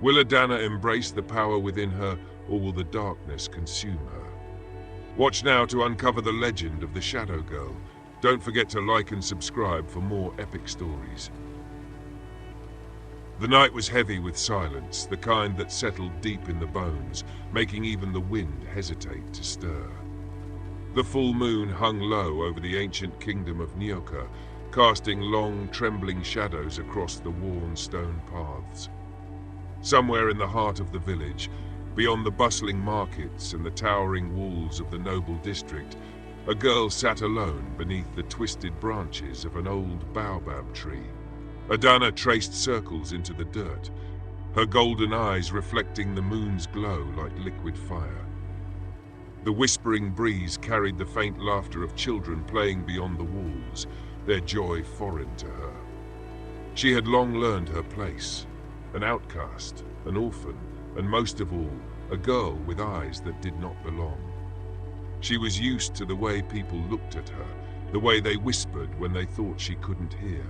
Will Adanna embrace the power within her, or will the darkness consume her? Watch now to uncover the legend of the Shadow Girl. Don't forget to like and subscribe for more epic stories. The night was heavy with silence, the kind that settled deep in the bones, making even the wind hesitate to stir. The full moon hung low over the ancient kingdom of Nyoka, casting long, trembling shadows across the worn stone paths. Somewhere in the heart of the village, beyond the bustling markets and the towering walls of the noble district, a girl sat alone beneath the twisted branches of an old baobab tree. Adanna traced circles into the dirt, her golden eyes reflecting the moon's glow like liquid fire. The whispering breeze carried the faint laughter of children playing beyond the walls, their joy foreign to her. She had long learned her place, an outcast, an orphan, and most of all, a girl with eyes that did not belong. She was used to the way people looked at her, the way they whispered when they thought she couldn't hear.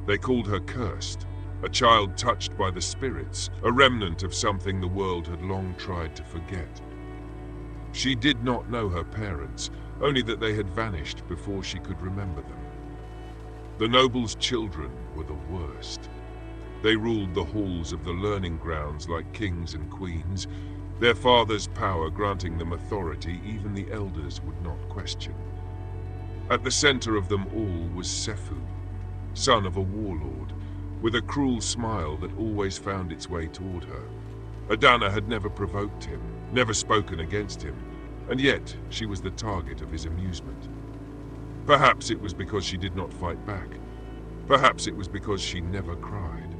They called her cursed, a child touched by the spirits, a remnant of something the world had long tried to forget. She did not know her parents, only that they had vanished before she could remember them. The noble's children were the worst. They ruled the halls of the learning grounds like kings and queens, their father's power granting them authority even the elders would not question. At the center of them all was Sefu, son of a warlord, with a cruel smile that always found its way toward her. Adanna had never provoked him, never spoken against him, and yet she was the target of his amusement. Perhaps it was because she did not fight back. Perhaps it was because she never cried.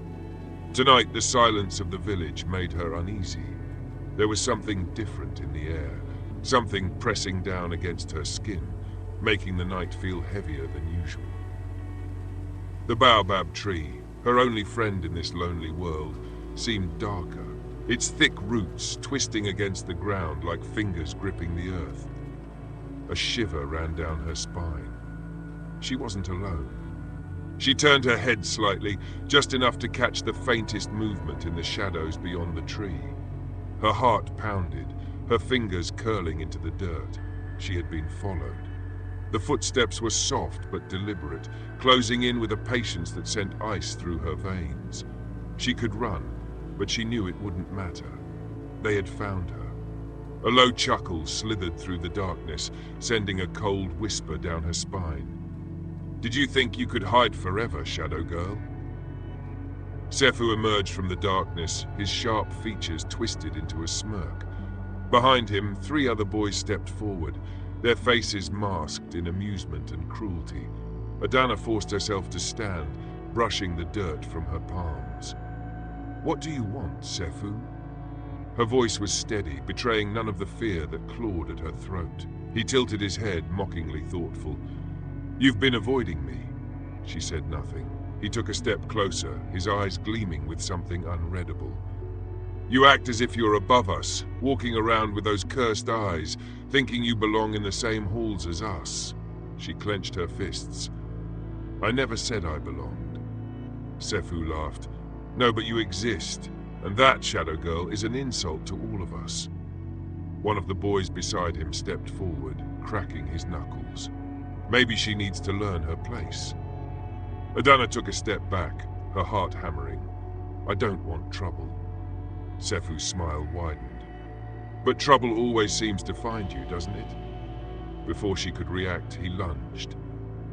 Tonight, the silence of the village made her uneasy. There was something different in the air, something pressing down against her skin, making the night feel heavier than usual. The baobab tree, her only friend in this lonely world, seemed darker, its thick roots twisting against the ground like fingers gripping the earth. A shiver ran down her spine. She wasn't alone. She turned her head slightly, just enough to catch the faintest movement in the shadows beyond the tree. Her heart pounded, her fingers curling into the dirt. She had been followed. The footsteps were soft but deliberate, closing in with a patience that sent ice through her veins. She could run, but she knew it wouldn't matter. They had found her. A low chuckle slithered through the darkness, sending a cold whisper down her spine. "Did you think you could hide forever, Shadow Girl?" Sefu emerged from the darkness, his sharp features twisted into a smirk. Behind him, 3 other boys stepped forward, their faces masked in amusement and cruelty. Adanna forced herself to stand, brushing the dirt from her palms. "What do you want, Sefu?" Her voice was steady, betraying none of the fear that clawed at her throat. He tilted his head, mockingly thoughtful. "You've been avoiding me." She said nothing. He took a step closer, his eyes gleaming with something unreadable. "You act as if you're above us, walking around with those cursed eyes, thinking you belong in the same halls as us." She clenched her fists. "I never said I belonged." Sefu laughed. "No, but you exist, and that, Shadow Girl, is an insult to all of us." One of the boys beside him stepped forward, cracking his knuckles. Maybe she needs to learn her place. Adanna took a step back, her heart hammering. "I don't want trouble." Sefu's smile widened. "But trouble always seems to find you, doesn't it?" Before she could react, he lunged.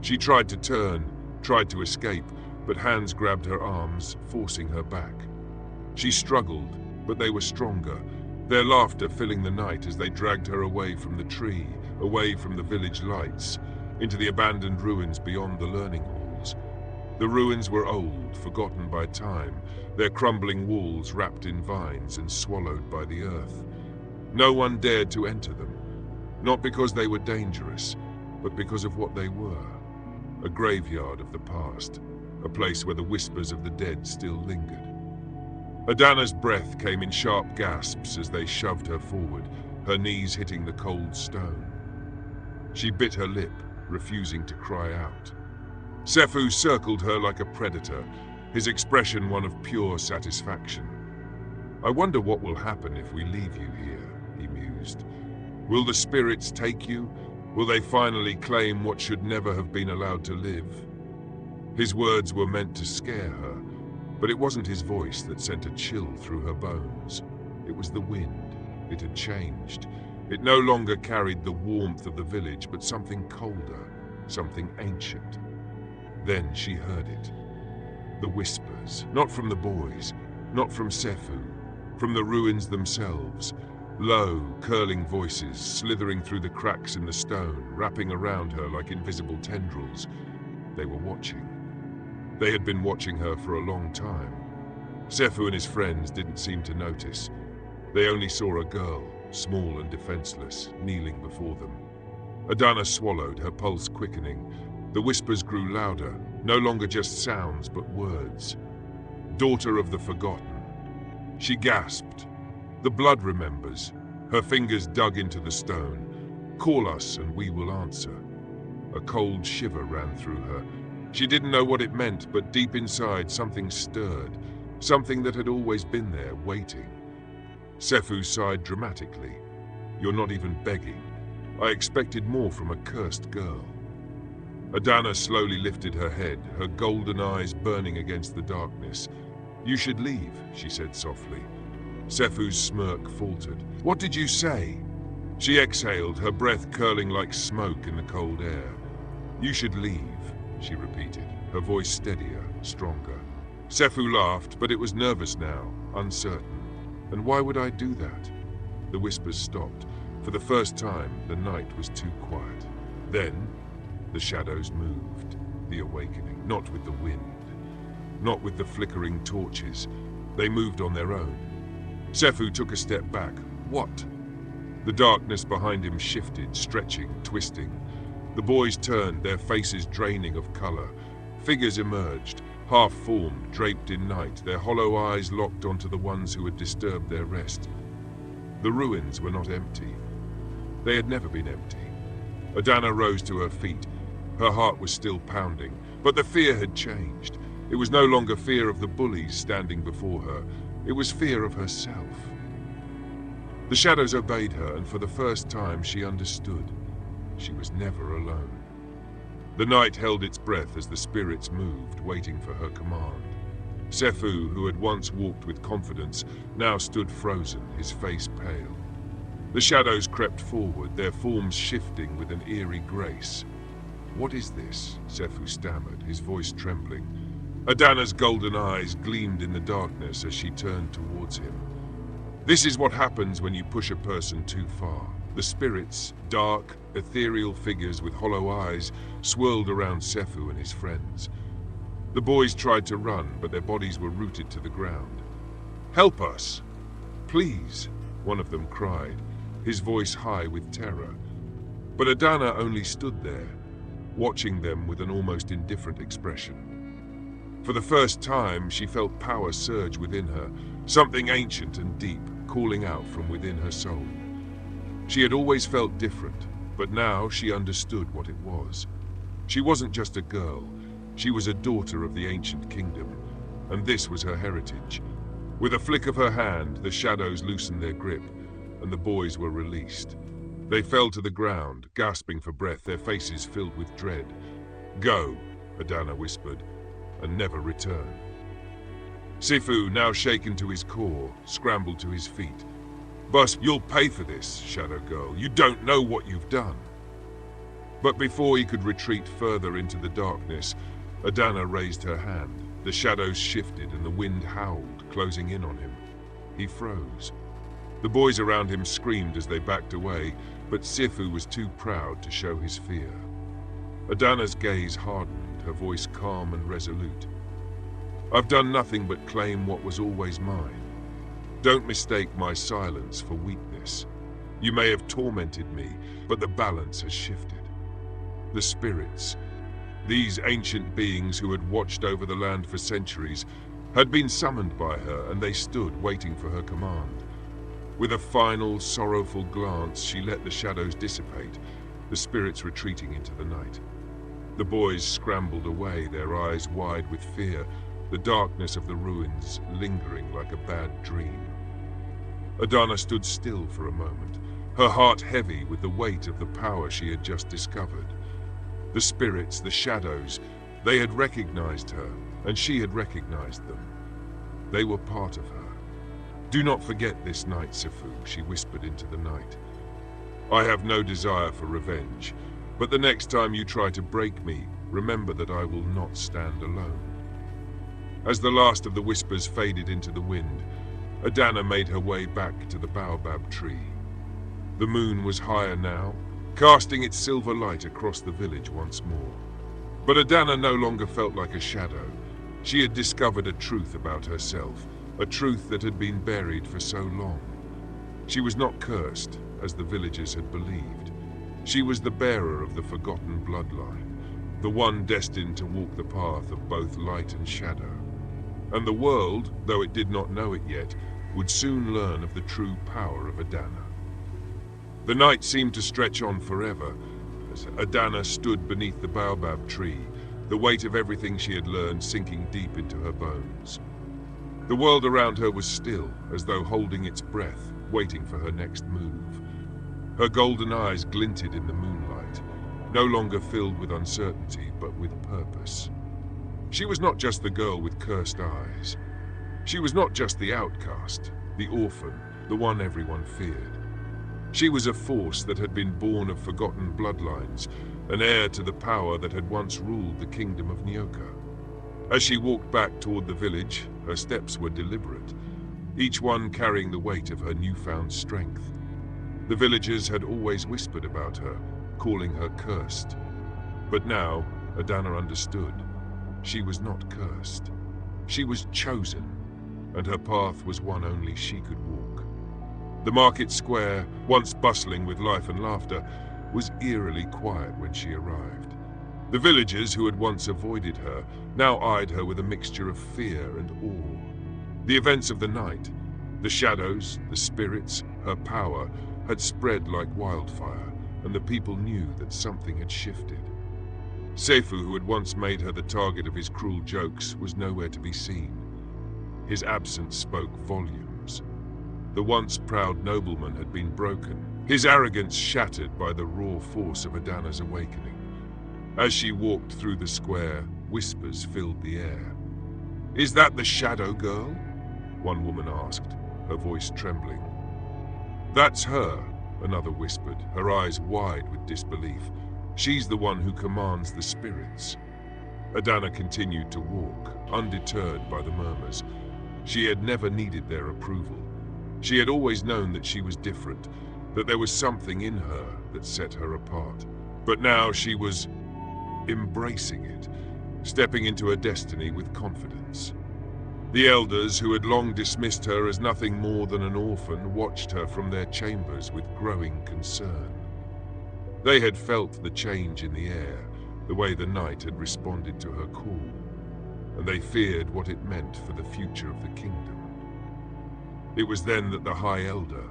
She tried to turn, tried to escape, but hands grabbed her arms, forcing her back. She struggled, but they were stronger, their laughter filling the night as they dragged her away from the tree, away from the village lights, into the abandoned ruins beyond the learning halls. The ruins were old, forgotten by time, their crumbling walls wrapped in vines and swallowed by the earth. No one dared to enter them, not because they were dangerous, but because of what they were. A graveyard of the past, a place where the whispers of the dead still lingered. Adanna's breath came in sharp gasps as they shoved her forward, her knees hitting the cold stone. She bit her lip, refusing to cry out. Sefu circled her like a predator, his expression one of pure satisfaction. I wonder what will happen if we leave you here, he mused. Will the spirits take you? Will they finally claim what should never have been allowed to live? His words were meant to scare her, but it wasn't his voice that sent a chill through her bones. It was the wind. It had changed. It no longer carried the warmth of the village, but something colder, something ancient. Then she heard it. The whispers, not from the boys, not from Sefu, from the ruins themselves. Low, curling voices slithering through the cracks in the stone, wrapping around her like invisible tendrils. They were watching. They had been watching her for a long time. Sefu and his friends didn't seem to notice. They only saw a girl, small and defenseless, kneeling before them. Adanna swallowed, her pulse quickening. The whispers grew louder, no longer just sounds but words. Daughter of the forgotten. She gasped. The blood remembers. Her fingers dug into the stone. Call us and we will answer. A cold shiver ran through her. She didn't know what it meant, but deep inside something stirred. Something that had always been there, waiting. Sefu sighed dramatically. You're not even begging. I expected more from a cursed girl. Adanna slowly lifted her head, her golden eyes burning against the darkness. You should leave, she said softly. Sefu's smirk faltered. What did you say? She exhaled, her breath curling like smoke in the cold air. You should leave, she repeated, her voice steadier, stronger. Sefu laughed, but it was nervous now, uncertain. And why would I do that? The whispers stopped. For the first time, the night was too quiet. Then, the shadows moved, the awakening, not with the wind, not with the flickering torches. They moved on their own. Sefu took a step back. What? The darkness behind him shifted, stretching, twisting. The boys turned, their faces draining of color. Figures emerged, half-formed, draped in night, their hollow eyes locked onto the ones who had disturbed their rest. The ruins were not empty. They had never been empty. Adanna rose to her feet. Her heart was still pounding, but the fear had changed. It was no longer fear of the bullies standing before her. It was fear of herself. The shadows obeyed her, and for the first time she understood. She was never alone. The night held its breath as the spirits moved, waiting for her command. Sefu, who had once walked with confidence, now stood frozen, his face pale. The shadows crept forward, their forms shifting with an eerie grace. What is this? Sefu stammered, his voice trembling. Adanna's golden eyes gleamed in the darkness as she turned towards him. This is what happens when you push a person too far. The spirits, dark, ethereal figures with hollow eyes, swirled around Sefu and his friends. The boys tried to run, but their bodies were rooted to the ground. Help us! Please, one of them cried, his voice high with terror. But Adanna only stood there, watching them with an almost indifferent expression. For the first time, she felt power surge within her, something ancient and deep, calling out from within her soul. She had always felt different, but now she understood what it was. She wasn't just a girl, she was a daughter of the ancient kingdom, and this was her heritage. With a flick of her hand, the shadows loosened their grip, and the boys were released. They fell to the ground, gasping for breath, their faces filled with dread. Go, Adanna whispered, and never return. Sefu, now shaken to his core, scrambled to his feet. Bus, you'll pay for this, Shadow Girl. You don't know what you've done. But before he could retreat further into the darkness, Adanna raised her hand. The shadows shifted and the wind howled, closing in on him. He froze. The boys around him screamed as they backed away, but Sefu was too proud to show his fear. Adanna's gaze hardened, her voice calm and resolute. I've done nothing but claim what was always mine. Don't mistake my silence for weakness. You may have tormented me, but the balance has shifted. The spirits, these ancient beings who had watched over the land for centuries, had been summoned by her, and they stood waiting for her command. With a final, sorrowful glance, she let the shadows dissipate, the spirits retreating into the night. The boys scrambled away, their eyes wide with fear, the darkness of the ruins lingering like a bad dream. Adanna stood still for a moment, her heart heavy with the weight of the power she had just discovered. The spirits, the shadows, they had recognized her, and she had recognized them. They were part of her. "Do not forget this night, Sefu," she whispered into the night. "I have no desire for revenge, but the next time you try to break me, remember that I will not stand alone." As the last of the whispers faded into the wind, Adanna made her way back to the baobab tree. The moon was higher now, casting its silver light across the village once more. But Adanna no longer felt like a shadow. She had discovered a truth about herself, a truth that had been buried for so long. She was not cursed, as the villagers had believed. She was the bearer of the forgotten bloodline, the one destined to walk the path of both light and shadow. And the world, though it did not know it yet, would soon learn of the true power of Adanna. The night seemed to stretch on forever, as Adanna stood beneath the baobab tree, the weight of everything she had learned sinking deep into her bones. The world around her was still, as though holding its breath, waiting for her next move. Her golden eyes glinted in the moonlight, no longer filled with uncertainty, but with purpose. She was not just the girl with cursed eyes. She was not just the outcast, the orphan, the one everyone feared. She was a force that had been born of forgotten bloodlines, an heir to the power that had once ruled the kingdom of Nyoka. As she walked back toward the village, her steps were deliberate, each one carrying the weight of her newfound strength. The villagers had always whispered about her, calling her cursed. But now, Adanna understood. She was not cursed. She was chosen, and her path was one only she could walk. The market square, once bustling with life and laughter, was eerily quiet when she arrived. The villagers who had once avoided her now eyed her with a mixture of fear and awe. The events of the night, the shadows, the spirits, her power, had spread like wildfire, and the people knew that something had shifted. Sefu, who had once made her the target of his cruel jokes, was nowhere to be seen. His absence spoke volumes. The once proud nobleman had been broken, his arrogance shattered by the raw force of Adanna's awakening. As she walked through the square, whispers filled the air. "Is that the shadow girl?" one woman asked, her voice trembling. "That's her," another whispered, her eyes wide with disbelief. "She's the one who commands the spirits." Adanna continued to walk, undeterred by the murmurs. She had never needed their approval. She had always known that she was different, that there was something in her that set her apart. But now she was embracing it, stepping into her destiny with confidence. The elders, who had long dismissed her as nothing more than an orphan, watched her from their chambers with growing concern. They had felt the change in the air, the way the night had responded to her call, and they feared what it meant for the future of the kingdom. It was then that the High Elder,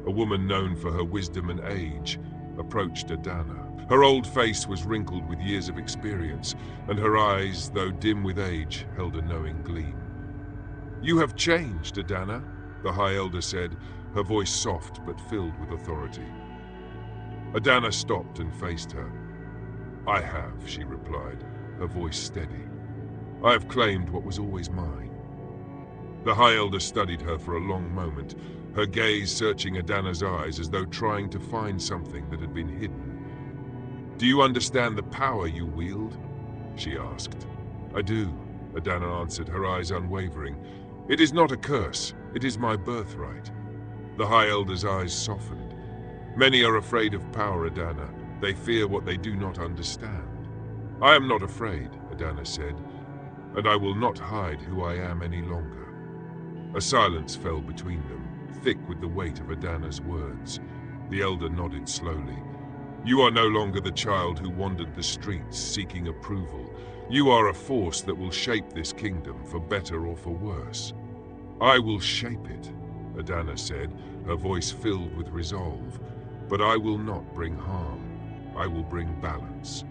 a woman known for her wisdom and age, approached Adanna. Her old face was wrinkled with years of experience, and her eyes, though dim with age, held a knowing gleam. "You have changed, Adanna," the High Elder said, her voice soft but filled with authority. Adanna stopped and faced her. "I have," she replied, her voice steady. "I have claimed what was always mine." The High Elder studied her for a long moment, her gaze searching Adanna's eyes as though trying to find something that had been hidden. "Do you understand the power you wield?" she asked. "I do," Adanna answered, her eyes unwavering. "It is not a curse, it is my birthright." The High Elder's eyes softened. "Many are afraid of power, Adanna. They fear what they do not understand." "I am not afraid," Adanna said, "and I will not hide who I am any longer." A silence fell between them, thick with the weight of Adanna's words. The Elder nodded slowly. "You are no longer the child who wandered the streets seeking approval. You are a force that will shape this kingdom, for better or for worse." "I will shape it," Adanna said, her voice filled with resolve. "But I will not bring harm. I will bring balance."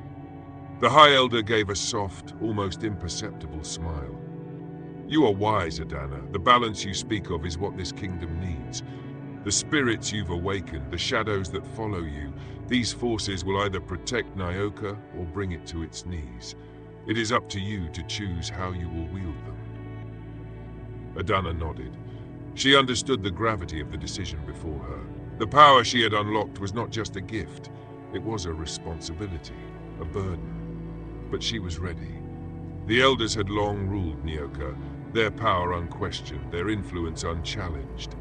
The High Elder gave a soft, almost imperceptible smile. "You are wise, Adanna. The balance you speak of is what this kingdom needs. The spirits you've awakened, the shadows that follow you, these forces will either protect Nyoka or bring it to its knees. It is up to you to choose how you will wield them. Adanna nodded. She understood the gravity of the decision before her. The power she had unlocked was not just a gift, it was a responsibility, a burden. But she was ready. The elders had long ruled Nyoka, their power unquestioned, their influence unchallenged.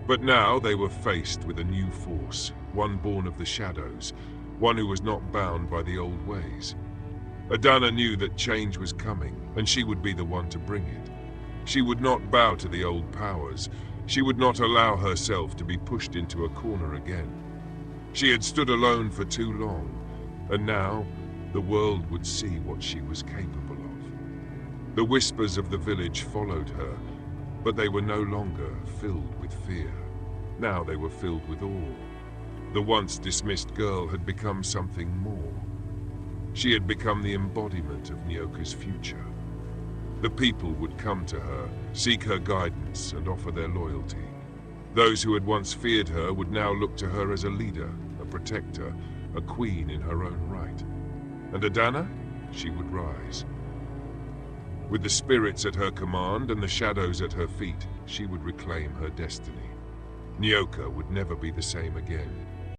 But now they were faced with a new force, one born of the shadows, one who was not bound by the old ways. Adanna knew that change was coming, and she would be the one to bring it. She would not bow to the old powers. She would not allow herself to be pushed into a corner again. She had stood alone for too long, and now the world would see what she was capable of. The whispers of the village followed her, but they were no longer filled with fear. Now they were filled with awe. The once dismissed girl had become something more. She had become the embodiment of Nyoka's future. The people would come to her, seek her guidance, and offer their loyalty. Those who had once feared her would now look to her as a leader, a protector, a queen in her own right. And Adanna? She would rise. With the spirits at her command and the shadows at her feet, she would reclaim her destiny. Nyoka would never be the same again.